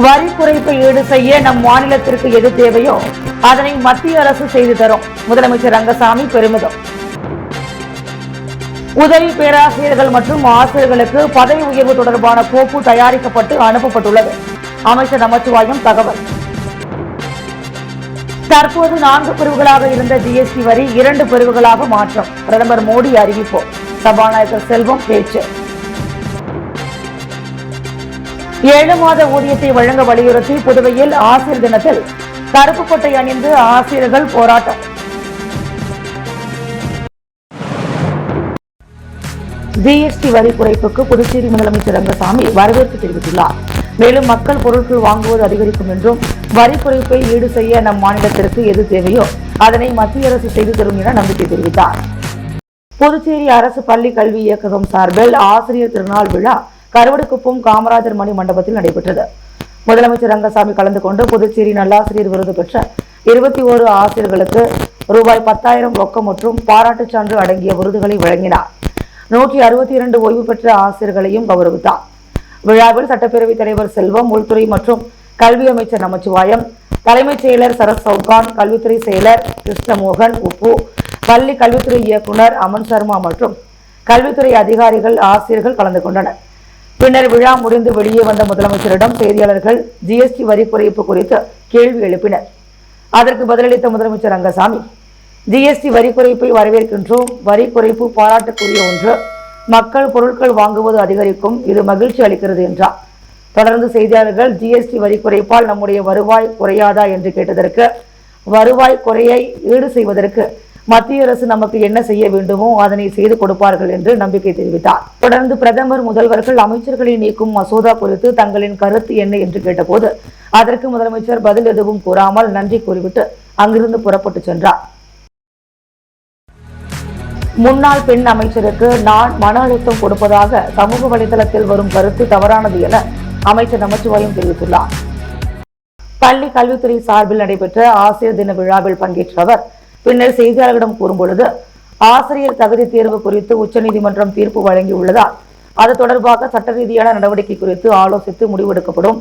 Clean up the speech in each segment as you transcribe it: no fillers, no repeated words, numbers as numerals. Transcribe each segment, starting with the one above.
வரி குறைப்பை ஈடு செய்ய நம் மாநிலத்திற்கு எது தேவையோ அதனை மத்திய அரசு செய்து தரும் முதலமைச்சர் ரங்கசாமி பெருமிதம். உதவி பேராசிரியர்கள் மற்றும் ஆசிரியர்களுக்கு பதவி உயர்வு தொடர்பான கோப்பு தயாரிக்கப்பட்டு அனுப்பப்பட்டுள்ளது. அமைச்சர் நமச்சிவாயம் தகவல். தற்போது 4 பிரிவுகளாக இருந்த ஜிஎஸ்டி வரி 2 பிரிவுகளாக மாற்றம். பிரதமர் மோடி அறிவிப்பு. சபாநாயகர் செல்வம் பேச்சு. 7 மாத ஊதியத்தை வழங்க வலியுறுத்தி புதுவையில் ஆசிரியர் தினத்தில் கருப்பு கொட்டை அணிந்து ஆசிரியர்கள் போராட்டம். ஜிஎஸ்டி வரி குறைப்புக்கு புதுச்சேரி முதலமைச்சர் ரங்கசாமி வரவேற்பு தெரிவித்துள்ளார். மேலும் மக்கள் பொருட்கள் வாங்குவது அதிகரிக்கும் என்றும் வரி குறைப்பை ஈடு செய்ய நம் மாநிலத்திற்கு எது தேவையோ அதனை மத்திய அரசு செய்து தரும் என நம்பிக்கை தெரிவித்தார். புதுச்சேரி அரசு பள்ளி கல்வி இயக்ககம் சார்பில் ஆசிரியர் திருநாள் விழா கருவடிக்குப்பம் காமராஜர் மணி மண்டபத்தில் நடைபெற்றது. முதலமைச்சர் ரங்கசாமி கலந்து கொண்டு புதுச்சேரி நல்லாசிரியர் விருது பெற்ற 21 ஆசிரியர்களுக்கு ரூபாய் 10,000 ரொக்கம் மற்றும் பாராட்டுச் சான்று அடங்கிய விருதுகளை வழங்கினார். 162 ஓய்வு பெற்ற ஆசிரியர்களையும் கௌரவித்தார். விழாவில் சட்டப்பேரவைத் தலைவர் செல்வம், உள்துறை மற்றும் கல்வி அமைச்சர் நமச்சிவாயம், தலைமைச் செயலர் சரத் சவுகான், கல்வித்துறை செயலர் கிருஷ்ணமோகன் உப்பு, பள்ளி கல்வித்துறை இயக்குநர் அமன் சர்மா மற்றும் கல்வித்துறை அதிகாரிகள், ஆசிரியர்கள் கலந்து கொண்டனர். பின்னர் விழா முடிந்து வெளியே வந்த முதலமைச்சரிடம் செய்தியாளர்கள் ஜிஎஸ்டி வரி குறைப்பு குறித்து கேள்வி எழுப்பினர். அதற்கு பதிலளித்த முதலமைச்சர் ரங்கசாமி, ஜிஎஸ்டி வரி குறைப்பை வரவேற்கின்றோம். வரி குறைப்பு பாராட்டுக்குரிய ஒன்று. மக்கள் பொருட்கள் வாங்குவது அதிகரிக்கும். இது மகிழ்ச்சி அளிக்கிறது என்றார். தொடர்ந்து செய்தியாளர்கள் ஜிஎஸ்டி வரி குறைப்பால் நம்முடைய வருவாய் குறையாதா என்று கேட்டதற்கு, வருவாய் குறையை ஈடு செய்வதற்கு மத்திய அரசு நமக்கு என்ன செய்ய வேண்டுமோ அதனை செய்து கொடுப்பார்கள் என்று நம்பிக்கை தெரிவித்தார். தொடர்ந்து பிரதமர், முதல்வர்கள், அமைச்சர்களை நீக்கும் மசோதா குறித்து தங்களின் கருத்து என்ன என்று கேட்டபோது அதற்கு முதலமைச்சர் பதில் எதுவும் கூறாமல் நன்றி கூறிவிட்டு அங்கிருந்து புறப்பட்டு சென்றார். முன்னாள் பெண் அமைச்சருக்கு நான் மன அழுத்தம் கொடுப்பதாக சமூக வலைதளத்தில் வரும் கருத்து தவறானது என அமைச்சர் நமச்சிவாயம் தெரிவித்துள்ளார். பள்ளி கல்வித்துறை சார்பில் நடைபெற்ற ஆசிரியர் தின விழாவில் பங்கேற்ற அவர் பின்னர் செய்தியாளர்களிடம் கூறும்பொழுது, ஆசிரியர் தகுதி தேர்வு குறித்து உச்சநீதிமன்றம் தீர்ப்பு வழங்கியுள்ளதால் அது தொடர்பாக சட்ட ரீதியான நடவடிக்கை குறித்து ஆலோசித்து முடிவெடுக்கப்படும்.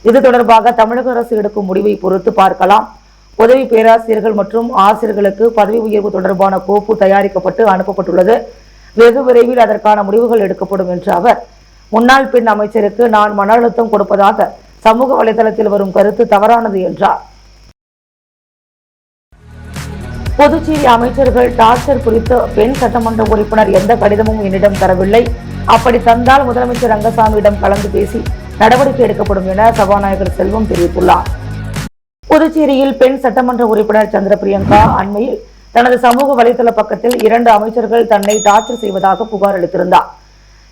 இது தொடர்பாக தமிழக அரசு எடுக்கும் முடிவை பொறுத்து பார்க்கலாம். உதவி பேராசிரியர்கள் மற்றும் ஆசிரியர்களுக்கு பதவி உயர்வு தொடர்பான கோப்பு தயாரிக்கப்பட்டு அனுப்பப்பட்டுள்ளது. வெகு விரைவில் அதற்கான முடிவுகள் எடுக்கப்படும் என்ற அவர், முன்னாள் பெண் அமைச்சருக்கு நான் மன அழுத்தம் கொடுப்பதாக சமூக வலைதளத்தில் வரும் கருத்து தவறானது என்றார். புதுச்சேரி அமைச்சர்கள் டார்ச்சர் குறித்து பெண் சட்டமன்ற உறுப்பினர் எந்த கடிதமும் என்னிடம் தரவில்லை. அப்படி தந்தால் முதலமைச்சர் ரங்கசாமியிடம் கலந்து பேசி நடவடிக்கை எடுக்கப்படும் என சபாநாயகர் செல்வம் தெரிவித்துள்ளார். புதுச்சேரியில் பெண் சட்டமன்ற உறுப்பினர் சந்திர பிரியங்கா அண்மையில் தனது சமூக வலைதள பக்கத்தில் 2 அமைச்சர்கள் தன்னை டார்ச்சர் செய்வதாக புகார் அளித்திருந்தார்.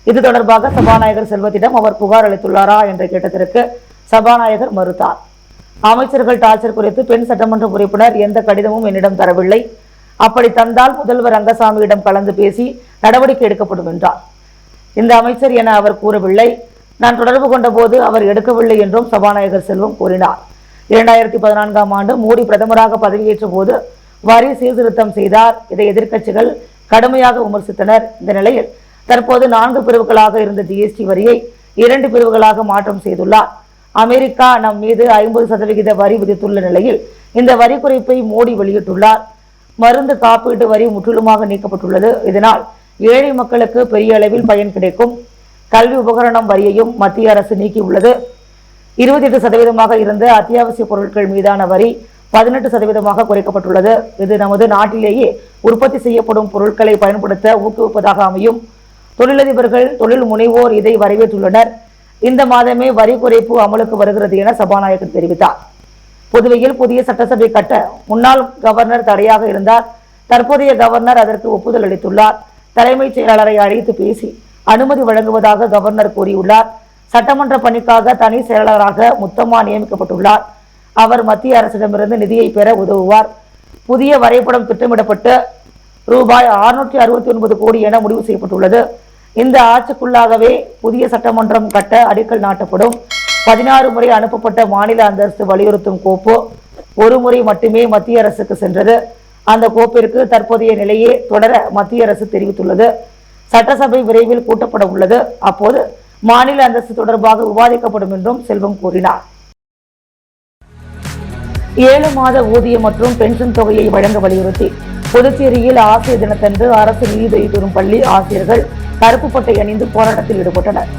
இது தொடர்பாக சபாநாயகர் செல்வத்திடம் அவர் புகார் அளித்துள்ளாரா என்று கேட்டதற்கு சபாநாயகர் மறுத்தார். அமைச்சர்கள் டார்ச்சர் குறித்து பெண் சட்டமன்ற உறுப்பினர் எந்த கடிதமும் என்னிடம் தரவில்லை. அப்படி தந்தால் முதல்வர் ரங்கசாமியிடம் கலந்து பேசி நடவடிக்கை எடுக்கப்படும் என்றார். இந்த அமைச்சர் என அவர் கூறவில்லை. நான் தொடர்பு கொண்ட போது அவர் எடுக்கவில்லை என்றும் சபாநாயகர் செல்வம் கூறினார். 2014ஆம் ஆண்டு மோடி பிரதமராக பதவியேற்ற போது வரி சீர்திருத்தம் செய்தார். இதை எதிர்க்கட்சிகள் கடுமையாக விமர்சித்தனர். இந்த நிலையில் தற்போது 4 பிரிவுகளாக இருந்த ஜிஎஸ்டி வரியை 2 பிரிவுகளாக மாற்றம் செய்துள்ளார். அமெரிக்கா நம் மீது 50% வரி விதித்துள்ள நிலையில் இந்த வரி குறைப்பை மோடி வெளியிட்டுள்ளார். மருந்து காப்பீட்டு வரி முற்றிலுமாக நீக்கப்பட்டுள்ளது. இதனால் ஏழை மக்களுக்கு பெரிய அளவில் பயன் கிடைக்கும். கல்வி உபகரணம் வரியையும் மத்திய அரசு நீக்கியுள்ளது. 28% இருந்த அத்தியாவசிய பொருட்கள் மீதான வரி 18% குறைக்கப்பட்டுள்ளது. இது நமது நாட்டிலேயே உற்பத்தி செய்யப்படும் பொருட்களை பயன்படுத்த ஊக்குவிப்பதாக அமையும். தொழிலதிபர்கள், தொழில் முனைவோர் இதை வரவேற்றுள்ளனர். இந்த மாதமே வரி குறைப்பு அமலுக்கு வருகிறது என சபாநாயகர் தெரிவித்தார். புதுவையில் புதிய சட்டசபை கட்ட முன்னாள் கவர்னர் தடையாக இருந்தார். தற்போதைய கவர்னர் அதற்கு ஒப்புதல் அளித்துள்ளார். தலைமைச் செயலாளரை அழைத்து பேசி அனுமதி வழங்குவதாக கவர்னர் கூறியுள்ளார். சட்டமன்ற பணிக்காக தனி செயலாளராக முத்தம்மா நியமிக்கப்பட்டுள்ளார். அவர் மத்திய அரசிடமிருந்து நிதியை பெற உதவுவார். புதிய வரைபடம் திட்டமிடப்பட்டு ரூபாய் 669 கோடி என முடிவு செய்யப்பட்டுள்ளது. இந்த ஆட்சிக்குள்ளாகவே புதிய சட்டமன்றம் கட்ட அடிக்கல் நாட்டப்படும். 16 முறை அனுப்பப்பட்ட மாநில அந்தஸ்து வலியுறுத்தும் கோப்பு 1 முறை மட்டுமே மத்திய அரசுக்கு சென்றது. அந்த கோப்பிற்கு தற்போதைய நிலையே தொடர மத்திய அரசு தெரிவித்துள்ளது. சட்டசபை விரைவில் கூட்டப்பட உள்ளது. அப்போது மாநில அந்தஸ்து தொடர்பாக விவாதிக்கப்படும் என்றும் செல்வம் கூறினார். 7 மாத ஊதியம் மற்றும் பென்ஷன் தொகையை வழங்க வலியுறுத்தி புதுச்சேரியில் ஆசிரியர் தினத்தன்று அரசு நிதியுதவி பெறும் பள்ளி ஆசிரியர்கள் கருப்பு பட்டை அணிந்து போராட்டத்தில் ஈடுபட்டனர்.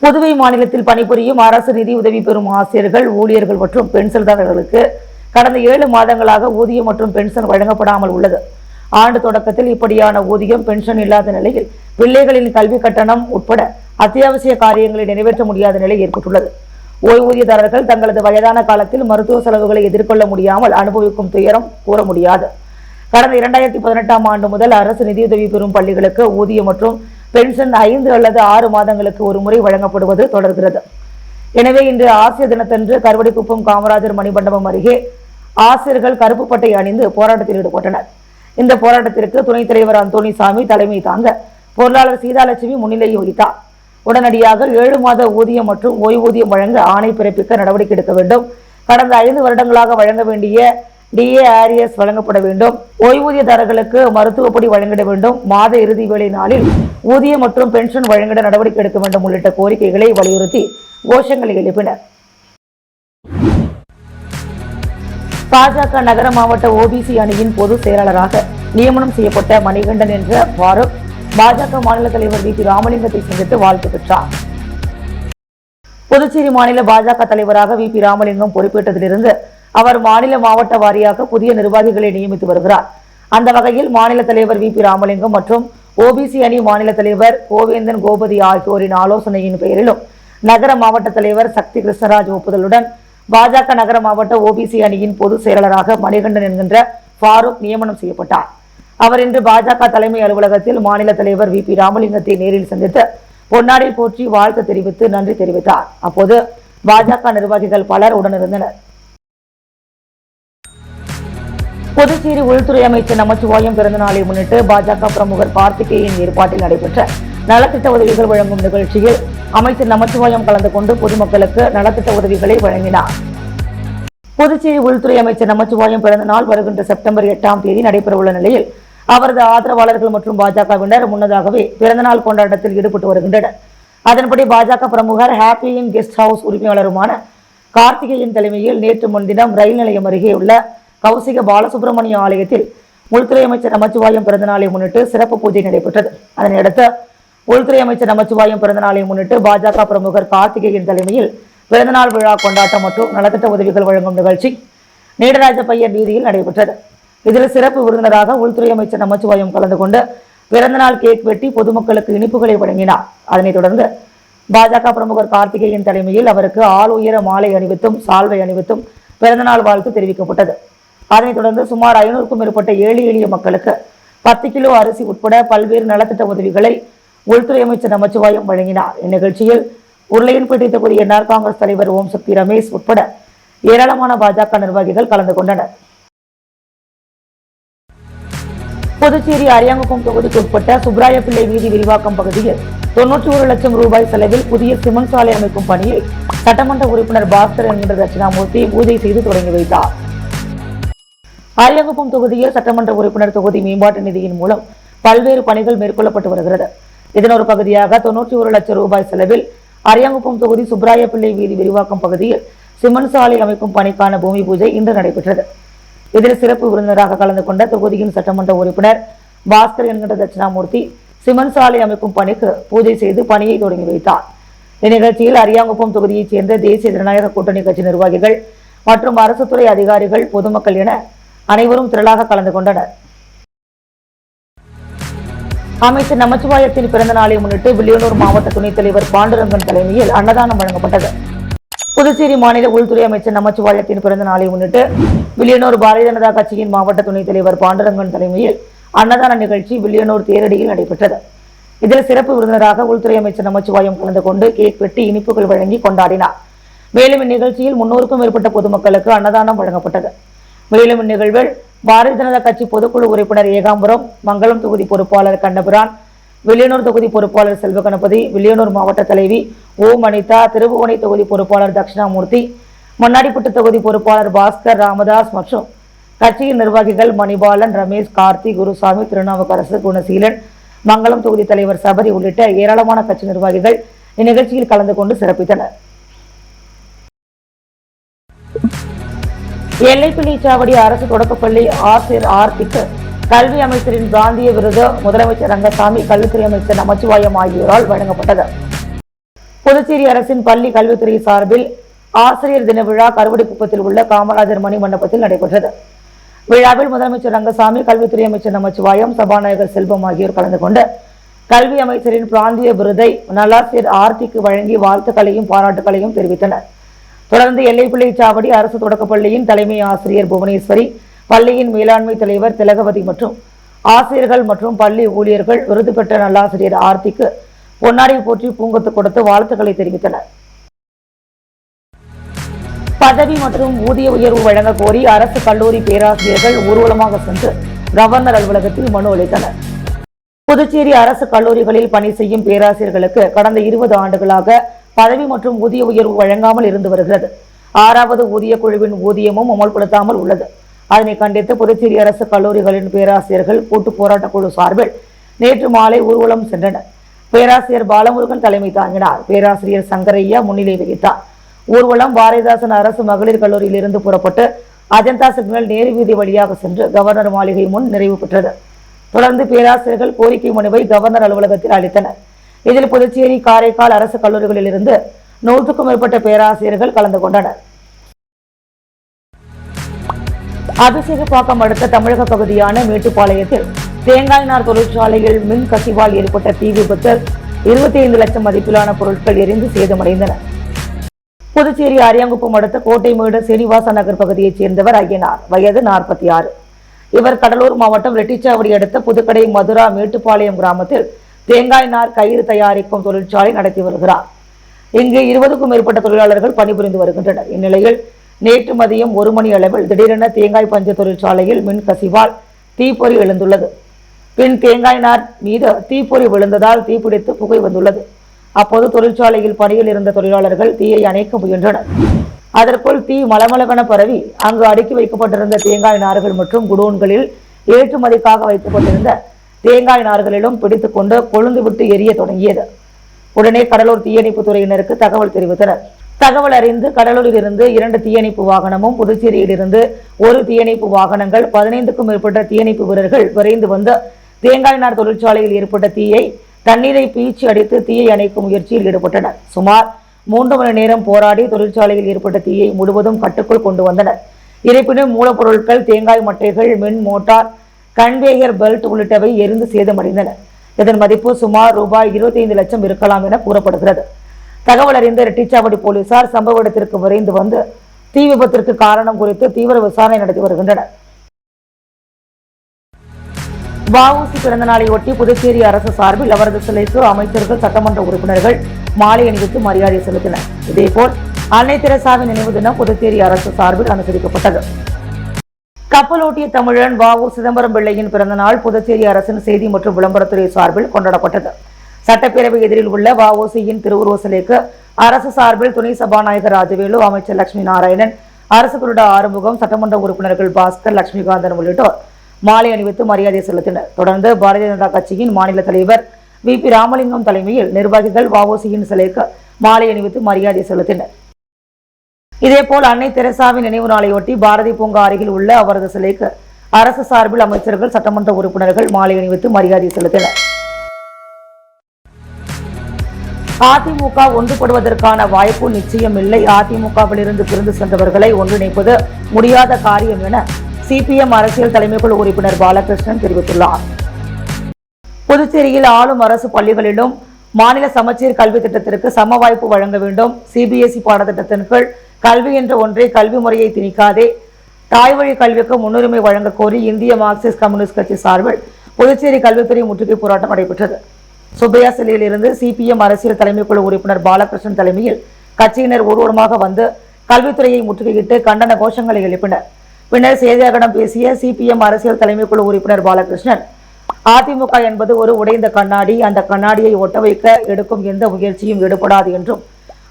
புதுவை மாநிலத்தில் பணிபுரியும் அரசு நிதி உதவி பெறும் ஆசிரியர்கள், ஊழியர்கள் மற்றும் பென்ஷன்தாரர்களுக்கு கடந்த 7 மாதங்களாக ஊதியம் மற்றும் பென்ஷன் வழங்கப்படாமல் உள்ளது. ஆண்டு தொடக்கத்தில் இப்படியான ஊதியம், பென்ஷன் இல்லாத நிலையில் பிள்ளைகளின் கல்வி கட்டணம் உட்பட அத்தியாவசிய காரியங்களை நிறைவேற்ற முடியாத நிலை ஏற்பட்டுள்ளது. ஓய்வூதியதாரர்கள் தங்களது வயதான காலத்தில் மருத்துவ செலவுகளை எதிர்கொள்ள முடியாமல் அனுபவிக்கும் துயரம் கூற முடியாது. கடந்த 2018ஆம் ஆண்டு முதல் அரசு நிதியுதவி பெறும் பள்ளிகளுக்கு ஊதியம் மற்றும் பென்ஷன் 5 அல்லது 6 மாதங்களுக்கு ஒரு முறை வழங்கப்படுவது தொடர்கிறது. எனவே இன்று ஆசிரியர் தினத்தன்று கருவடிக்குப்பம் காமராஜர் மணிமண்டபம் அருகே ஆசிரியர்கள் கருப்பு பட்டை அணிந்து போராட்டத்தில் ஈடுபட்டனர். இந்த போராட்டத்திற்கு துணைத் தலைவர் அந்தோணிசாமி தலைமை தாங்க பொருளாளர் சீதாலட்சுமி முன்னிலை வகித்தார். உடனடியாக 7 மாத ஊதியம் மற்றும் ஓய்வூதியம் வழங்க ஆணை பிறப்பிக்க நடவடிக்கை எடுக்க வேண்டும். கடந்த 5 வருடங்களாக வழங்க வேண்டிய DARS வழங்கப்பட வேண்டும். ஓய்வூதியதாரர்களுக்கு மருத்துவப்படி வழங்கிட வேண்டும். மாத இறுதி வேலை நாளில் ஊதியம் மற்றும் பென்ஷன் வழங்கிட நடவடிக்கை எடுக்க வேண்டும் உள்ளிட்ட கோரிக்கைகளை வலியுறுத்தி கோஷங்களை எழுப்பினர். பாஜக நகர மாவட்ட OBC அணியின் பொதுச் செயலாளராக நியமனம் செய்யப்பட்ட மணிகண்டன் என்ற ஃபாரூக் பாஜக மாநில தலைவர் VP ராமலிங்கத்தை சந்தித்து வாழ்த்து பெற்றார். புதுச்சேரி மாநில பாஜக தலைவராக VP ராமலிங்கம் பொறுப்பேற்றதிலிருந்து அவர் மாநில மாவட்ட வாரியாக புதிய நிர்வாகிகளை நியமித்து வருகிறார். அந்த வகையில் மாநில தலைவர் VP ராமலிங்கம் மற்றும் OBC அணி மாநில தலைவர் கோவேந்தன் கோபதி ஆகியோரின் ஆலோசனையின் பெயரிலும் நகர மாவட்ட தலைவர் சக்தி கிருஷ்ணராஜ் ஒப்புதலுடன் பாஜக நகர மாவட்ட OBC அணியின் பொதுச் செயலாளராக மணிகண்டன் என்கின்ற ஃபாரூக் நியமனம் செய்யப்பட்டார். அவர் இன்று பாஜக தலைமை அலுவலகத்தில் மாநில தலைவர் VP ராமலிங்கத்தை நேரில் சந்தித்து பொன்னாடை போற்றி வாழ்த்து தெரிவித்து நன்றி தெரிவித்தார். அப்போது பாஜக நிர்வாகிகள் பலர் உடனிருந்தனர். புதுச்சேரி உள்துறை அமைச்சர் நமச்சிவாயம் பிறந்த நாளை முன்னிட்டு பாஜக பிரமுகர் கார்த்திகேயன் ஏற்பாட்டில் நடைபெற்ற நலத்திட்ட உதவிகள் வழங்கும் நிகழ்ச்சியில் அமைச்சர் நமச்சிவாயம் கலந்து கொண்டு பொதுமக்களுக்கு நலத்திட்ட உதவிகளை வழங்கினார். புதுச்சேரி உள்துறை அமைச்சர் நமச்சிவாயம் பிறந்த நாள் வருகின்ற செப்டம்பர் 8ஆம் தேதி நடைபெறவுள்ள நிலையில் அவரது ஆதரவாளர்கள் மற்றும் பாஜகவினர் முன்னதாகவே பிறந்தநாள் கொண்டாட்டத்தில் ஈடுபட்டு வருகின்றனர். அதன்படி பாஜக பிரமுகர் ஹாப்பியின் கெஸ்ட் ஹவுஸ் உரிமையாளருமான கார்த்திகேயன் தலைமையில் நேற்று முன்தினம் ரயில் நிலையம் அருகே உள்ள கௌசிக பாலசுப்ரமணிய ஆலயத்தில் உள்துறை அமைச்சர் நமச்சிவாயம் பிறந்தநாளை முன்னிட்டு சிறப்பு பூஜை நடைபெற்றது. அதனையடுத்து உள்துறை அமைச்சர் நமச்சிவாயம் பிறந்தநாளை முன்னிட்டு பாஜக பிரமுகர் கார்த்திகேயன் தலைமையில் பிறந்தநாள் விழா கொண்டாட்டம் மற்றும் நலத்திட்ட உதவிகள் வழங்கும் நிகழ்ச்சி நீடராஜப்பையர் வீதியில் நடைபெற்றது. இதில் சிறப்பு விருந்தினராக உள்துறை அமைச்சர் நமச்சிவாயம் கலந்து கொண்டு பிறந்தநாள் கேக் வெட்டி பொதுமக்களுக்கு இனிப்புகளை வழங்கினார். அதனைத் தொடர்ந்து பாஜக பிரமுகர் கார்த்திகேயன் தலைமையில் அவருக்கு ஆள் உயர மாலை அணிவித்தும் சால்வை அணிவித்தும் பிறந்தநாள் வாழ்த்து தெரிவிக்கப்பட்டது. அதனைத் தொடர்ந்து சுமார் 500க்கும் மேற்பட்ட ஏழை எளிய மக்களுக்கு 10 கிலோ அரிசி உட்பட பல்வேறு நலத்திட்ட உதவிகளை உள்துறை அமைச்சர் நமச்சிவாயம் வழங்கினார். இந்நிகழ்ச்சியில் உருளையன்பேட்டை தொகுதி NR காங்கிரஸ் தலைவர் ஓம் சக்தி ரமேஷ் உட்பட ஏராளமான பாஜக நிர்வாகிகள் கலந்து கொண்டனர். புதுச்சேரி அரியாங்குப்பம் தொகுதிக்கு உட்பட்ட சுப்ராயப்பிள்ளை வீதி விரிவாக்கம் பகுதியில் 91 லட்சம் ரூபாய் செலவில் புதிய சிமெண்ட் சாலை அமைக்கும் பணியை சட்டமன்ற உறுப்பினர் பாஸ்கர் என்கின்ற தட்சிணாமூர்த்தி பூஜை செய்து தொடங்கி வைத்தார். அரியாங்குப்பம் தொகுதியில் சட்டமன்ற உறுப்பினர் தொகுதி மேம்பாட்டு நிதியின் மூலம் பல்வேறு பணிகள் மேற்கொள்ளப்பட்டு வருகிறது. இதன் ஒரு பகுதியாக 91 லட்சம் ரூபாய் செலவில் அரியாங்குப்பம் தொகுதி சுப்ராயப்பிள்ளை வீதி விரிவாக்கம் பகுதியில் சிமெண்ட் சாலை அமைக்கும் பணிக்கான பூமி பூஜை இன்று நடைபெற்றது. இதில் சிறப்பு விருந்தினராக கலந்து கொண்ட தொகுதியின் சட்டமன்ற உறுப்பினர் பாஸ்கர் என்கின்ற தட்சிணாமூர்த்தி சிமெண்ட் சாலை அமைக்கும் பணிக்கு பூஜை செய்து பணியை தொடங்கி வைத்தார். இந்நிகழ்ச்சியில் அரியாங்குப்பம் தொகுதியைச் சேர்ந்த தேசிய ஜனநாயக கூட்டணி கட்சி நிர்வாகிகள் மற்றும் அரசு துறை அதிகாரிகள், பொதுமக்கள் என அனைவரும் திரளாக கலந்து கொண்டனர். அமைச்சர் நமச்சிவாயத்தின் பிறந்த நாளை முன்னிட்டு வில்லியனூர் மாவட்ட துணைத் தலைவர் பாண்டுரங்கன் தலைமையில் அன்னதானம் வழங்கப்பட்டது. புதுச்சேரி மாநில உள்துறை அமைச்சர் நமச்சிவாயத்தின் பிறந்த நாளை முன்னிட்டு வில்லியனூர் பாரதிய ஜனதா கட்சியின் மாவட்ட துணைத் தலைவர் பாண்டுரங்கன் தலைமையில் அன்னதான நிகழ்ச்சி வில்லியனூர் தேரடியில் நடைபெற்றது. இதில் சிறப்பு விருந்தினராக உள்துறை அமைச்சர் நமச்சிவாயம் கலந்து கொண்டு கேக் வெட்டி இனிப்புகள் வழங்கி கொண்டாடினார். மேலும் இந்நிகழ்ச்சியில் 300க்கும் மேற்பட்ட பொதுமக்களுக்கு அன்னதானம் வழங்கப்பட்டது. மேலும் இந்நிகழ்வில் பாரதிய ஜனதா கட்சி பொதுக்குழு உறுப்பினர் ஏகாம்பரம், மங்களம் தொகுதி பொறுப்பாளர் கண்ணபிரான், வில்லியனூர் தொகுதி பொறுப்பாளர் செல்வகணபதி, வில்லியனூர் மாவட்ட தலைவி ஓம் அனிதா, திருபுவனை தொகுதி பொறுப்பாளர் தட்சிணாமூர்த்தி, மண்ணாடிப்பட்டு தொகுதி பொறுப்பாளர் பாஸ்கர் ராமதாஸ் மற்றும் கட்சியின் நிர்வாகிகள் மணிபாலன், ரமேஷ், கார்த்தி, குருசாமி, திருநாவுக்கரசு, குணசீலன், மங்களம் தொகுதி தலைவர் சபரி உள்ளிட்ட ஏராளமான கட்சி நிர்வாகிகள் இந்நிகழ்ச்சியில் கலந்து கொண்டு சிறப்பித்தனர். எல்லைப்பிள்ளைச்சாவடி அரசு தொடக்கப்பள்ளி ஆசிரியர் ஆர்த்திக்கு கல்வி அமைச்சரின் பிராந்திய விருது முதலமைச்சர் ரங்கசாமி, கல்வித்துறை அமைச்சர் நமச்சிவாயம் ஆகியோரால் வழங்கப்பட்டது. புதுச்சேரி அரசின் பள்ளி கல்வித்துறை சார்பில் ஆசிரியர் தின விழா கருவடிக்குப்பத்தில் உள்ள காமராஜர் மணி மண்டபத்தில் நடைபெற்றது. விழாவில் முதலமைச்சர் ரங்கசாமி, கல்வித்துறை அமைச்சர் நமச்சிவாயம், சபாநாயகர் செல்வம் ஆகியோர் கலந்து கொண்டு கல்வி அமைச்சரின் பிராந்திய விருதை நல்லாசிரியர் ஆர்த்திக்கு வழங்கி வாழ்த்துக்களையும் பாராட்டுகளையும் தெரிவித்தனர். தொடர்ந்து எல்லைப்பிள்ளைச்சாவடி அரசு தொடக்கப்பள்ளியின் தலைமை ஆசிரியர் புவனேஸ்வரி, பள்ளியின் மேலாண்மை தலைவர் திலகவதி மற்றும் ஆசிரியர்கள் மற்றும் பள்ளி ஊழியர்கள் விருது பெற்ற நல்லாசிரியர் ஆர்த்திக்கு பொன்னாடை போற்றி பூங்கொத்து கொடுத்து வாழ்த்துக்களை தெரிவித்தனர். பதவி மற்றும் ஊதிய உயர்வு வழங்க கோரி அரசு கல்லூரி பேராசிரியர்கள் ஊர்வலமாக சென்று கவர்னர் அலுவலகத்தில் மனு அளித்தனர். புதுச்சேரி அரசு கல்லூரிகளில் பணி செய்யும் பேராசிரியர்களுக்கு கடந்த 20 ஆண்டுகளாக பதவி மற்றும் ஊதிய உயர்வு வழங்காமல் இருந்து வருகிறது. 6வது ஊதிய குழுவின் ஊதியமும் அமல்படுத்தாமல் உள்ளது. அதனை கண்டித்து புதுச்சேரி அரசு கல்லூரிகளின் பேராசிரியர்கள் கூட்டு போராட்ட குழு சார்பில் நேற்று மாலை ஊர்வலம் சென்றனர். பேராசிரியர் பாலமுருகன் தலைமை தாங்கினார். பேராசிரியர் சங்கரையா முன்னிலை வகித்தார். ஊர்வலம் பாரதிதாசன் அரசு மகளிர் கல்லூரியில் இருந்து புறப்பட்டு அஜந்தா சிக்னல் நேரு வீதி வழியாக சென்று கவர்னர் மாளிகை முன் நிறைவு பெற்றது. தொடர்ந்து பேராசிரியர்கள் கோரிக்கை மனுவை கவர்னர் அலுவலகத்தில் அளித்தனர். இதில் புதுச்சேரி, காரைக்கால் அரசு கல்லூரிகளில் இருந்து 100க்கும் மேற்பட்ட பேராசிரியர்கள் கலந்து கொண்டனர். அபிஷேகப்பாக்கம் அடுத்த தமிழக பகுதியான மேட்டுப்பாளையத்தில் தேங்காய் நார் தொழிற்சாலையில் மின் கசிவால் ஏற்பட்ட தீ விபத்தில் 25 லட்சம் மதிப்பிலான பொருட்கள் எரிந்து சேதமடைந்தன. புதுச்சேரி அரியாங்குப்பம் அடுத்த கோட்டைமேடு சீனிவாச நகர் பகுதியைச் சேர்ந்தவர் ஐயனார், வயது 46. இவர் கடலூர் மாவட்டம் ரெட்டிச்சாவடி அடுத்த புதுக்கடை மதுரா மேட்டுப்பாளையம் கிராமத்தில் தேங்காய் நார் கயிறு தயாரிக்கும் தொழிற்சாலை நடத்தி வருகிறார். இங்கு 20க்கும் மேற்பட்ட தொழிலாளர்கள் பணிபுரிந்து வருகின்றனர். இந்நிலையில் நேற்று மதியம் 1 மணி அளவில் திடீரென தேங்காய் பஞ்சு தொழிற்சாலையில் மின் கசிவால் தீப்பொறி எழுந்துள்ளது. பின் தேங்காய் நார் மீது தீப்பொறி விழுந்ததால் தீப்பிடித்து புகை வந்துள்ளது. அப்போது தொழிற்சாலையில் பணியில் இருந்த தொழிலாளர்கள் தீயை அணைக்க முயன்றனர். அதற்குள் தீ மளமளவென பரவி அங்கு அடுக்கி வைக்கப்பட்டிருந்த தேங்காய் நார்கள் மற்றும் குடோன்களில் ஏற்றுமதிக்காக வைக்கப்பட்டிருந்த தேங்காய் நார்களிலும் பிடித்துக் கொண்டு கொழுந்துவிட்டு எரிய தொடங்கியது. உடனே கடலூர் தீயணைப்பு துறையினருக்கு தகவல் தெரிவித்தனர். தகவல் அறிந்து கடலூரில் இருந்து 2 தீயணைப்பு வாகனமும், புதுச்சேரியில் இருந்து 1 தீயணைப்பு வாகனங்கள், 15க்கும் மேற்பட்ட தீயணைப்பு வீரர்கள் விரைந்து வந்து தேங்காய் நார் தொழிற்சாலையில் ஏற்பட்ட தீயை தண்ணீரை பீச்சி அடித்து தீயை அணைக்கும் முயற்சியில் ஈடுபட்டனர். சுமார் 3 மணி நேரம் போராடி தொழிற்சாலையில் ஏற்பட்ட தீயை முழுவதும் கட்டுக்குள் கொண்டு வந்தனர். இருப்பினும் மூலப்பொருட்கள், தேங்காய் மட்டைகள், மின் மோட்டார், கன்வேயர் பெல்ட் உள்ளிட்டவை எரிந்து சேதமடைந்தன. இதன் மதிப்பு சுமார் ரூபாய் 25 லட்சம் இருக்கலாம் என கூறப்படுகிறது. தகவல் அறிந்த ரெட்டிச்சாவடி போலீசார் சம்பவ இடத்திற்கு விரைந்து வந்து தீ விபத்திற்கு காரணம் குறித்து தீவிர விசாரணை நடத்தி வருகின்றனர். வஉசி பிறந்தநாளையொட்டி புதுச்சேரி அரசு சார்பில் அவரது சிலைக்கு அமைச்சர்கள், சட்டமன்ற உறுப்பினர்கள் மாலை அணிவித்து மரியாதை செலுத்தினர். இதேபோல் அன்னை தெரசாவின் நினைவு தினம் புதுச்சேரி அரசு சார்பில் அனுசரிக்கப்பட்டது. கப்பலோட்டிய தமிழன் வஉ சிதம்பரம் பிள்ளையின் பிறந்தநாள் புதுச்சேரி அரசின் செய்தி மற்றும் விளம்பரத்துறை சார்பில் கொண்டாடப்பட்டது. சட்டப்பேரவை எதிரில் உள்ள வஉசியின் திருவுருவ சிலைக்கு அரசு சார்பில் துணை சபாநாயகர் ராஜவேலு, அமைச்சர் லட்சுமி நாராயணன், அரசு கொறடா ஆறுமுகம், சட்டமன்ற உறுப்பினர்கள் பாஸ்கர், லட்சுமிகாந்தன் உள்ளிட்டோர் மாலை அணிவித்து மரியாதை செலுத்தினர். தொடர்ந்து பாரதிய ஜனதா கட்சியின் மாநில தலைவர் VP ராமலிங்கம் தலைமையில் நிர்வாகிகள் வஉசியின் சிலைக்கு மாலை அணிவித்து மரியாதை செலுத்தினர். இதேபோல் அன்னை தெரசாவின் நினைவு நாளையொட்டி பாரதி பூங்கா அருகில் உள்ள அவரது சிலைக்கு அரசு சார்பில் அமைச்சர்கள், சட்டமன்ற உறுப்பினர்கள் மாலை அணிவித்து மரியாதை செலுத்தினர். அதிமுக ஒன்றுபடுவதற்கான வாய்ப்பு நிச்சயம் இல்லை. அதிமுகவில் இருந்து பிரிந்து சென்றவர்களை ஒன்றிணைப்பது முடியாத காரியம் என CPM அரசியல் தலைமைக்குழு உறுப்பினர் பாலகிருஷ்ணன் தெரிவித்துள்ளார். புதுச்சேரியில் ஆளும் அரசு பள்ளிகளிலும் மாநில சமச்சீர் கல்வி திட்டத்திற்கு சம வாய்ப்பு வழங்க வேண்டும். CBSE பாடத்திட்டத்தின் கீழ் கல்வி என்ற ஒன்றை கல்வி முறையை திணிக்காதே, தாய்வழி கல்விக்கு முன்னுரிமை வழங்க கோரி இந்திய மார்க்சிஸ்ட் கம்யூனிஸ்ட் கட்சி சார்பில் புதுச்சேரி கல்வித்துறை முற்றுகை போராட்டம் நடைபெற்றது. சுப்பையா சிலையில் இருந்து CPM அரசியல் தலைமைக்குழு உறுப்பினர் பாலகிருஷ்ணன் தலைமையில் கட்சியினர் ஊர்வலமாக வந்து கல்வித்துறையை முற்றுகையிட்டு கண்டன கோஷங்களை எழுப்பினர். பின்னர் செய்தியாளர்களிடம் பேசிய CPM அரசியல் தலைமைக்குழு உறுப்பினர் பாலகிருஷ்ணன், அதிமுக என்பது ஒரு உடைந்த கண்ணாடி. அந்த கண்ணாடியை ஒட்ட வைக்க எடுக்கும் எந்த முயற்சியும் ஈடுபடாது என்றும்,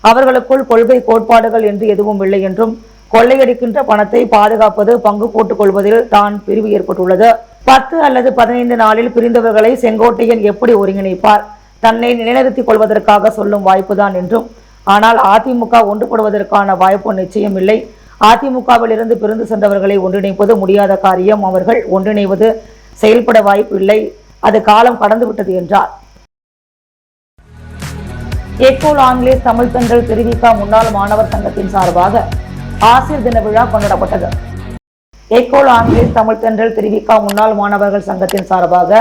அவர்களுக்குள் கொள்கை கோட்பாடுகள் என்று எதுவும் இல்லை என்றும், கொள்ளையடிக்கின்ற பணத்தை பாதுகாப்பது, பங்கு போட்டுக் கொள்வதில் தான் பிரிவு ஏற்பட்டுள்ளது. 10 அல்லது 15 நாளில் பிரிந்தவர்களை செங்கோட்டையன் எப்படி ஒருங்கிணைப்பார்? தன்னை நிலைநிறுத்திக் கொள்வதற்காக சொல்லும் வாய்ப்புதான் என்றும், ஆனால் அதிமுக ஒன்றுபடுவதற்கான வாய்ப்பு நிச்சயம் இல்லை. அதிமுகவில் இருந்து பிரிந்து சென்றவர்களை ஒன்றிணைப்பது முடியாத காரியம். அவர்கள் ஒன்றிணைவது செயல்பட வாய்ப்பில்லை. அது காலம் கடந்துவிட்டது என்றார். எக்கோல் ஆங்கிலேஸ் தமிழ் தென்றல் திருவிக முன்னாள் மாணவர் சங்கத்தின் சார்பாக ஆசிரியர் தின விழா கொண்டாடப்பட்டது. எக்கோல் ஆங்கிலேஸ் தமிழ் தென்றல் திருவிக முன்னாள் மாணவர்கள் சங்கத்தின் சார்பாக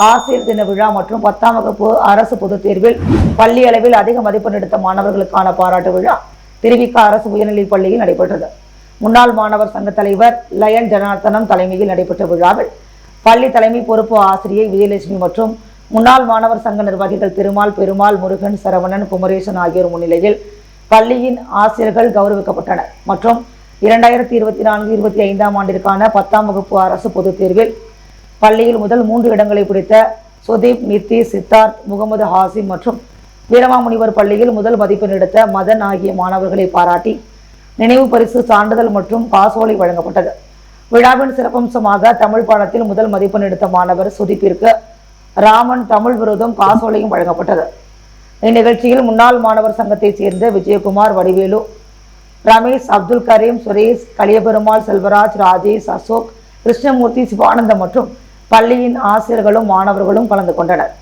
ஆசிரியர் தின விழா மற்றும் 10ஆம் வகுப்பு அரசு பொதுத் தேர்வில் பள்ளி அளவில் அதிக மதிப்பெண் எடுத்த மாணவர்களுக்கான பாராட்டு விழா திருவிக அரசு உயர்நிலைப் பள்ளியில் நடைபெற்றது. முன்னாள் மாணவர் சங்க தலைவர் லயன் ஜனார்த்தனம் தலைமையில் நடைபெற்ற விழாவில் பள்ளி தலைமை பொறுப்பு ஆசிரியை விஜயலட்சுமி மற்றும் முன்னாள் மாணவர் சங்க நிர்வாகிகள் திருமால், பெருமாள், முருகன், சரவணன், குமரேசன் ஆகியோர் முன்னிலையில் பள்ளியின் ஆசிரியர்கள் கௌரவிக்கப்பட்டனர். மற்றும் 2024-25ஆம் ஆண்டிற்கான 10ஆம் வகுப்பு அரசு பொதுத் தேர்வில் பள்ளியில் முதல் 3 இடங்களை பிடித்த சுதீப், நித்தீஷ், சித்தார்த், முகமது ஹாசிம் மற்றும் வீரமாமுனிவர் பள்ளியில் முதல் மதிப்பெண் எடுத்த மதன் ஆகிய மாணவர்களை பாராட்டி நினைவு பரிசு, சான்றிதழ் மற்றும் காசோலை வழங்கப்பட்டது. விழாவின் சிறப்பம்சமாக தமிழ் பாடத்தில் முதல் மதிப்பெண் எடுத்த மாணவர் சுதீப்பிற்கு ராமன் தமிழ் விருதும் காசோலையும் வழங்கப்பட்டது. இந்நிகழ்ச்சியில் முன்னாள் மாணவர் சங்கத்தைச் சேர்ந்த விஜயகுமார், வடிவேலு, ரமேஷ், அப்துல் கரீம், சுரேஷ், கலியபெருமாள், செல்வராஜ், ராஜேஷ், அசோக், கிருஷ்ணமூர்த்தி, சிவானந்தம் மற்றும் பள்ளியின் ஆசிரியர்களும் மாணவர்களும் கலந்து கொண்டனர்.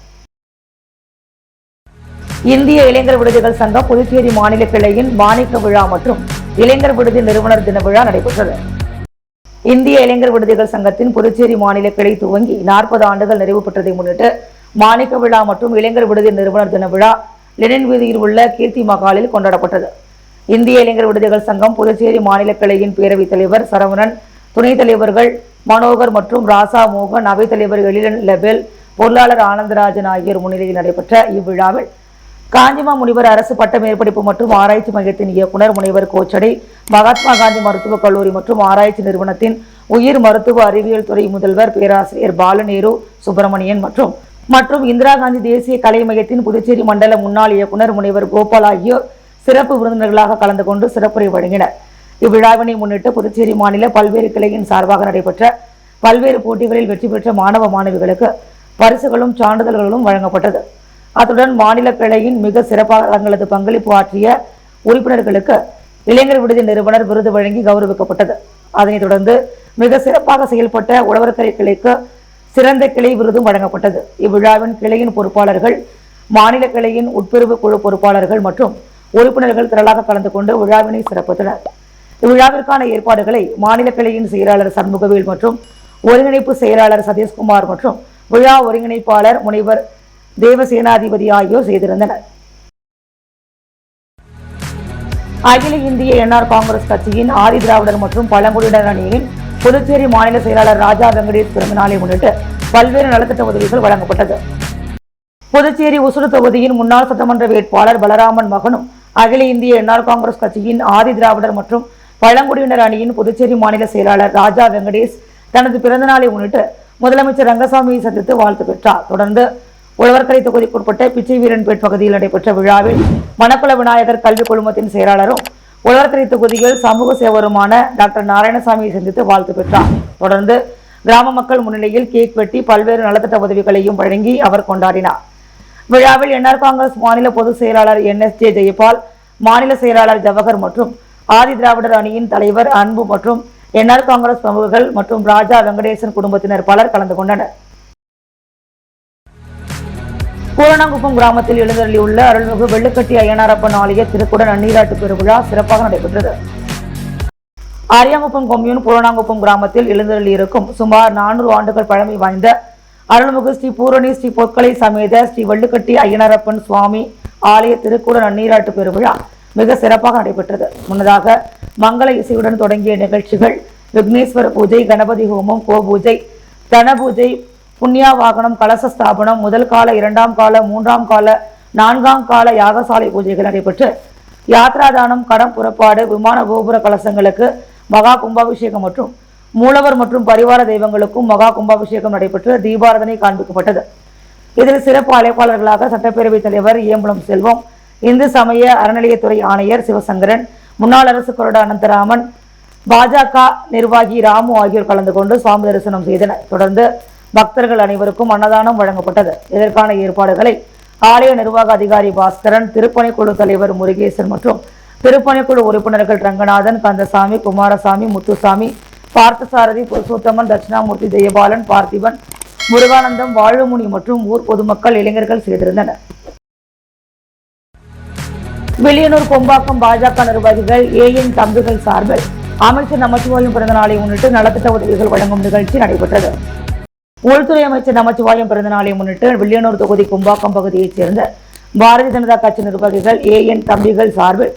இந்திய இளைஞர் விடுதிகள் சங்கம் புதுச்சேரி மாநில கிளையின் மாணிக்க விழா மற்றும் இளைஞர் விடுதி நிறுவனர் தின விழா நடைபெற்றது. இந்திய இளைஞர் விடுதிகள் சங்கத்தின் புதுச்சேரி மாநில கிளை துவங்கி 40 ஆண்டுகள் நிறைவு பெற்றதை முன்னிட்டு மாணிக்க விழா மற்றும் இளைஞர் விடுதி நிறுவனர் தின விழா லெனின் வீதியில் உள்ள கீர்த்தி மகாலில் கொண்டாடப்பட்டது. இந்திய இளைஞர் விடுதிகள் சங்கம் புதுச்சேரி மாநில கிளையின் பேரவைத் தலைவர் சரவணன், துணைத் தலைவர்கள் மனோகர் மற்றும் ராசா மோகன், அவைத் தலைவர் எழிலன் லெபெல், பொருளாளர் ஆனந்தராஜன் ஆகியோர் முன்னிலையில் நடைபெற்ற இவ்விழாவில் காஞ்சிமா முனிவர் அரசு பட்ட மேற்படிப்பு மற்றும் ஆராய்ச்சி மையத்தின் இயக்குனர் முனைவர் கோச்சடை, மகாத்மா காந்தி மருத்துவக் கல்லூரி மற்றும் ஆராய்ச்சி நிறுவனத்தின் உயிர் மருத்துவ அறிவியல் துறை முதல்வர் பேராசிரியர் பாலநேரு சுப்பிரமணியன் மற்றும் இந்திரா காந்தி தேசிய கலை மையத்தின் புதுச்சேரி மண்டல முன்னாள் இயக்குனர் முனைவர் கோபால் ஆகியோர் சிறப்பு விருந்தினர்களாக கலந்து கொண்டு சிறப்புரை வழங்கினர். இவ்விழாவினை முன்னிட்டு புதுச்சேரி மாநில பல்வேறு கிளையின் சார்பாக நடைபெற்ற பல்வேறு போட்டிகளில் வெற்றி பெற்ற மாணவ மாணவிகளுக்கு பரிசுகளும் சான்றிதழ்களும் வழங்கப்பட்டது. அத்துடன் மாநில கிளையின் மிக சிறப்பாக தங்களது பங்களிப்பு ஆற்றிய உறுப்பினர்களுக்கு இளைஞர் விடுதி நிறுவனர் விருது வழங்கி கௌரவிக்கப்பட்டது. அதனைத் தொடர்ந்து மிக சிறப்பாக செயல்பட்ட உழவர்கரை கிளைக்கு சிறந்த கிளை விருதும் வழங்கப்பட்டது. இவ்விழாவின் கிளையின் பொறுப்பாளர்கள், மாநில கிளையின் உட்பிரிவு குழு பொறுப்பாளர்கள் மற்றும் உறுப்பினர்கள் திரளாக கலந்து கொண்டு விழாவினை சிறப்பித்தனர். இவ்விழாவிற்கான ஏற்பாடுகளை மாநில கிளையின் செயலாளர் சண்முகவேல் மற்றும் ஒருங்கிணைப்பு செயலாளர் சதீஷ்குமார் மற்றும் விழா ஒருங்கிணைப்பாளர் முனைவர் தேவசேனாதிபதி ஆகியோர் செய்திருந்தனர். அகில இந்திய என்ஆர் காங்கிரஸ் கட்சியின் ஆதி திராவிடர் மற்றும் பழங்குடியினர் அணியின் புதுச்சேரி மாநில செயலாளர் ராஜா வெங்கடேஷ் பிறந்த நாளை முன்னிட்டு பல்வேறு நலத்திட்ட உதவிகள் வழங்கப்பட்டது. புதுச்சேரி உசுறு தொகுதியின் முன்னாள் சட்டமன்ற வேட்பாளர் பலராமன் மகனும் அகில இந்திய என்ஆர் காங்கிரஸ் கட்சியின் ஆதி திராவிடர் மற்றும் பழங்குடியினர் அணியின் புதுச்சேரி மாநில செயலாளர் ராஜா வெங்கடேஷ் தனது பிறந்த நாளை முன்னிட்டு முதலமைச்சர் ரங்கசாமியை சந்தித்து வாழ்த்து பெற்றார். தொடர்ந்து உழவர்கரை தொகுதிக்குட்பட்ட பிச்சை வீரன்பேட் பகுதியில் நடைபெற்ற விழாவில் மணக்குள விநாயகர் கல்வி குழுமத்தின் செயலாளரும் உழவர்கரை தொகுதியில் சமூக சேவருமான டாக்டர் நாராயணசாமியை சந்தித்து வாழ்த்து பெற்றார். தொடர்ந்து கிராம மக்கள் முன்னிலையில் கேக் வெட்டி பல்வேறு நலத்திட்ட உதவிகளையும் வழங்கி அவர் கொண்டாடினார். விழாவில் என்ஆர் காங்கிரஸ் மாநில பொதுச் செயலாளர் NSJ ஜெயபால், மாநில செயலாளர் ஜவஹர் மற்றும் ஆதி திராவிடர் அணியின் தலைவர் அன்பு மற்றும் என்ஆர் காங்கிரஸ் பிரமுகர்கள் மற்றும் ராஜா வெங்கடேசன் குடும்பத்தினர் பலர் கலந்து கொண்டனர். பூரணாங்குப்பம் கிராமத்தில் எழுந்தருளியுள்ள அருள்மிகு வெள்ளுக்கட்டி அய்யனாரப்பன் ஆலய திருக்குட நன்னீராட்டு பெருவிழா சிறப்பாக நடைபெற்றது. அரியாங்குப்பம் கொம்யூன் பூரணாங்குப்பம் கிராமத்தில் எழுந்தருளியிருக்கும் சுமார் 400 ஆண்டுகள் பழமை வாய்ந்த அருள்மிகு ஸ்ரீ பூரணி ஸ்ரீ பொற்கலை சமேத ஸ்ரீ வெள்ளுக்கட்டி அய்யனாரப்பன் சுவாமி ஆலய திருக்குட நன்னீராட்டு பெருவிழா மிக சிறப்பாக நடைபெற்றது. முன்னதாக மங்கள இசையுடன் தொடங்கிய நிகழ்ச்சிகள் விக்னேஸ்வர பூஜை, கணபதி ஹோமம், கோபூஜை, தன பூஜை, புண்ணியா வாகனம், கலச ஸ்தாபனம், முதல் கால, 2ஆம் கால, 3ஆம் கால, 4ஆம் கால யாகசாலை பூஜைகள் நடைபெற்று யாத்ராதானம், கடம் புறப்பாடு, விமான கோபுர கலசங்களுக்கு மகா கும்பாபிஷேகம் மற்றும் மூலவர் மற்றும் பரிவார தெய்வங்களுக்கும் மகா கும்பாபிஷேகம் நடைபெற்று தீபாராதனை காண்பிக்கப்பட்டது. இதில் சிறப்பு அழைப்பாளர்களாக சட்டப்பேரவைத் தலைவர் ஏம்பலம் செல்வம், இந்து சமய அறநிலையத்துறை ஆணையர் சிவசங்கரன், முன்னாள் அரசு கொறடா அனந்தராமன், பாஜக நிர்வாகி ராமு ஆகியோர் கலந்து கொண்டு சுவாமி தரிசனம் செய்தனர். தொடர்ந்து பக்தர்கள் அனைவருக்கும் அன்னதானம் வழங்கப்பட்டது. இதற்கான ஏற்பாடுகளை ஆலய நிர்வாக அதிகாரி பாஸ்கரன், திருப்பணிக்குழு தலைவர் முருகேசன் மற்றும் திருப்பணிக்குழு உறுப்பினர்கள் ரங்கநாதன், கந்தசாமி, குமாரசாமி, முத்துசாமி, பார்த்தசாரதி, புருஷோத்தமன், தட்சிணாமூர்த்தி, ஜெயபாலன், பார்த்திபன், முருகானந்தம், வாழுமுனி மற்றும் ஊர் பொதுமக்கள், இளைஞர்கள் செய்திருந்தனர். வில்லியனூர் கொம்பாக்கம் பாஜக நிர்வாகிகள் ஏஎன் தம்பிகள் சார்பில் அமைச்சர் நமச்சிவாயம் பிறந்த நாளை முன்னிட்டு நலத்திட்ட உதவிகள் வழங்கும் நிகழ்ச்சி நடைபெற்றது. உள்துறை அமைச்சர் நமச்சிவாயம் பிறந்த நாளை முன்னிட்டு வில்லியனூர் தொகுதி கொம்பாக்கம் பகுதியைச் சேர்ந்த பாரதிய ஜனதா கட்சி நிர்வாகிகள் ஏஎன் தம்பிகள் சார்பில்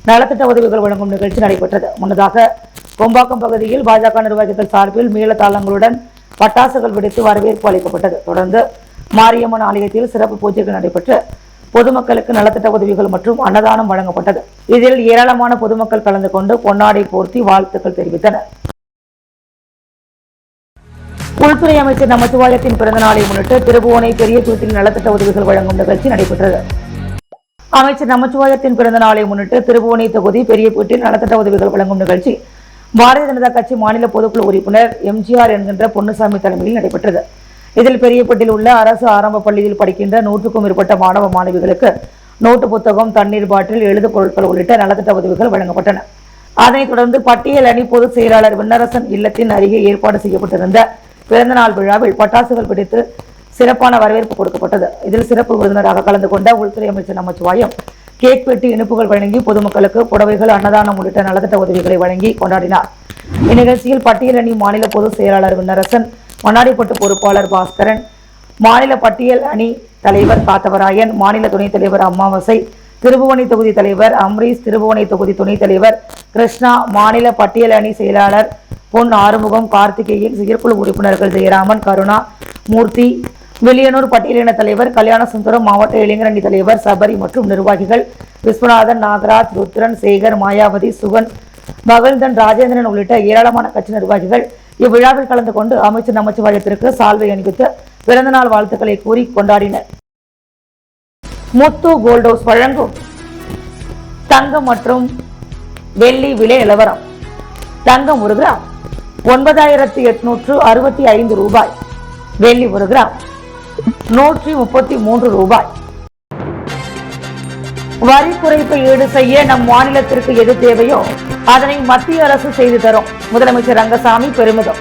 நலத்திட்ட உதவிகள் வழங்கும் நிகழ்ச்சி நடைபெற்றது. முன்னதாக கொம்பாக்கம் பகுதியில் பாஜக நிர்வாகிகள் சார்பில் மேளதாளங்களுடன் பட்டாசுகள் வெடித்து வரவேற்பு அளிக்கப்பட்டது. தொடர்ந்து மாரியம்மன் ஆலயத்தில் சிறப்பு பூஜைகள் நடைபெற்று பொதுமக்களுக்கு நலத்திட்ட உதவிகள் மற்றும் அன்னதானம் வழங்கப்பட்டது. இதில் ஏராளமான பொதுமக்கள் கலந்து கொண்டு பொன்னாடை போர்த்தி வாழ்த்துக்கள் தெரிவித்தனர். உள்துறை அமைச்சர் நமச்சிவாயத்தின் பிறந்த நாளை முன்னிட்டு திருபுவனை பெரிய தூத்தில் நலத்திட்ட உதவிகள் வழங்கும் நிகழ்ச்சி நடைபெற்றது. அமைச்சர் நமச்சிவாயத்தின் பிறந்த நாளை முன்னிட்டு திருபுவனை தொகுதி பெரியபூட்டில் நலத்திட்ட உதவிகள் வழங்கும் நிகழ்ச்சி பாரதிய ஜனதா கட்சி மாநில பொதுக்குழு உறுப்பினர் எம்ஜிஆர் என்கின்ற பொன்னுசாமி தலைமையில் நடைபெற்றது. இதில் பெரியபட்டில் உள்ள அரசு ஆரம்ப பள்ளியில் படிக்கின்ற 100க்கும் மேற்பட்ட மாணவ மாணவிகளுக்கு நோட்டு புத்தகம், தண்ணீர் பாட்டில், எழுது பொருட்கள் உள்ளிட்ட நலத்திட்ட உதவிகள் வழங்கப்பட்டன. அதனைத் தொடர்ந்து பட்டியல் அணி பொதுச் செயலாளர் விண்ணரசன் இல்லத்தின் அருகே ஏற்பாடு செய்யப்பட்டிருந்த பிறந்தநாள் விழாவில் பட்டாசுகள் வெடித்து சிறப்பான வரவேற்பு கொடுக்கப்பட்டது. இதில் சிறப்பு விருந்தினராக கலந்து கொண்ட உள்துறை அமைச்சர் நமச்சிவாயம் கேக் வெட்டி இனிப்புகள் வழங்கி பொதுமக்களுக்கு புடவைகள், அன்னதானம் உள்ளிட்ட நலத்திட்ட உதவிகளை வழங்கி கொண்டாடினார். இந்நிகழ்ச்சியில் பட்டியல் அணி மாநில பொதுச் செயலாளர் விண்ணரசன், மண்ணாடிப்பட்டு பொறுப்பாளர் பாஸ்கரன், மாநில பட்டியல் அணி தலைவர் காத்தவராயன், மாநில துணைத் தலைவர் அம்மாவசை, திருபுவனை தொகுதி தலைவர் அம்ரீஷ், திருபுவனை தொகுதி துணைத் தலைவர் கிருஷ்ணா, மாநில பட்டியல் அணி செயலாளர் பொன் ஆறுமுகம், கார்த்திகேயன், செயற்குழு உறுப்பினர்கள் ஜெயராமன், கருணா மூர்த்தி, வில்லியனூர் பட்டியலின தலைவர் கல்யாண சுந்தரம், மாவட்ட இளைஞரணி தலைவர் சபரி மற்றும் நிர்வாகிகள் விஸ்வநாதன், நாகராஜ், ருத்ரன், சேகர், மாயாவதி, சுகன், மகிழ்ந்தன், ராஜேந்திரன் உள்ளிட்ட ஏராளமான கட்சி நிர்வாகிகள் இவ்விழாவில் கலந்து கொண்டு அமைச்சர் நமச்சிவாயத்திற்கு சால்வை அணிவித்து பிறந்தநாள் வாழ்த்துக்களை கூறி கொண்டாடினர். முத்து கோல்ட் ஹவுஸ் வழங்கும் தங்கம் மற்றும் வெள்ளி விலை நிலவரம். தங்கம் 1 கிராம் 9865 ரூபாய், வெள்ளி 1 கிராம் 133 ரூபாய். வரி குறைப்பை ஈடு செய்ய நம் மாநிலத்திற்கு எது தேவையோ அதனை மத்திய அரசு செய்து தரும் முதலமைச்சர் ரங்கசாமி பெருமிதம்.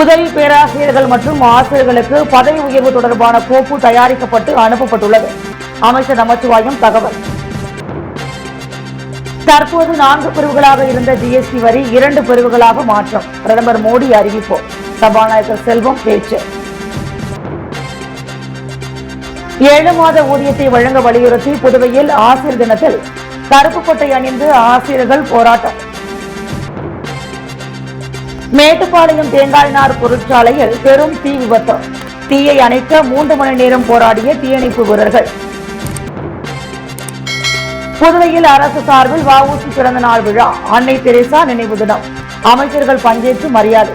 உதவி பேராசிரியர்கள் மற்றும் ஆசிரியர்களுக்கு பதவி உயர்வு தொடர்பான கோப்பு தயாரிக்கப்பட்டு அனுப்பப்பட்டுள்ளது. அமைச்சர் நமச்சிவாயம் தகவல். தற்போது 4 பிரிவுகளாக இருந்த ஜிஎஸ்டி வரி 2 பிரிவுகளாக மாற்றம். பிரதமர் மோடி அறிவிப்பு. சபாநாயகர் செல்வம் பேச்சு. 7 மாத ஊதியத்தை வழங்க வலியுறுத்தி புதுவையில் ஆசிரியர் தினத்தில் கருப்பு கொட்டை அணிந்து ஆசிரியர்கள் போராட்டம். மேட்டுப்பாளையம் தேங்காய்நார் பொருட்சாலையில் பெரும் தீ விபத்து. தீயை அணைக்க 3 மணி நேரம் போராடிய தீயணைப்பு வீரர்கள். புதுவையில் அரசு சார்பில் வஉசி பிறந்த நாள் விழா, அன்னை தெரேசா நினைவு தினம். அமைச்சர்கள் பங்கேற்று மரியாதை.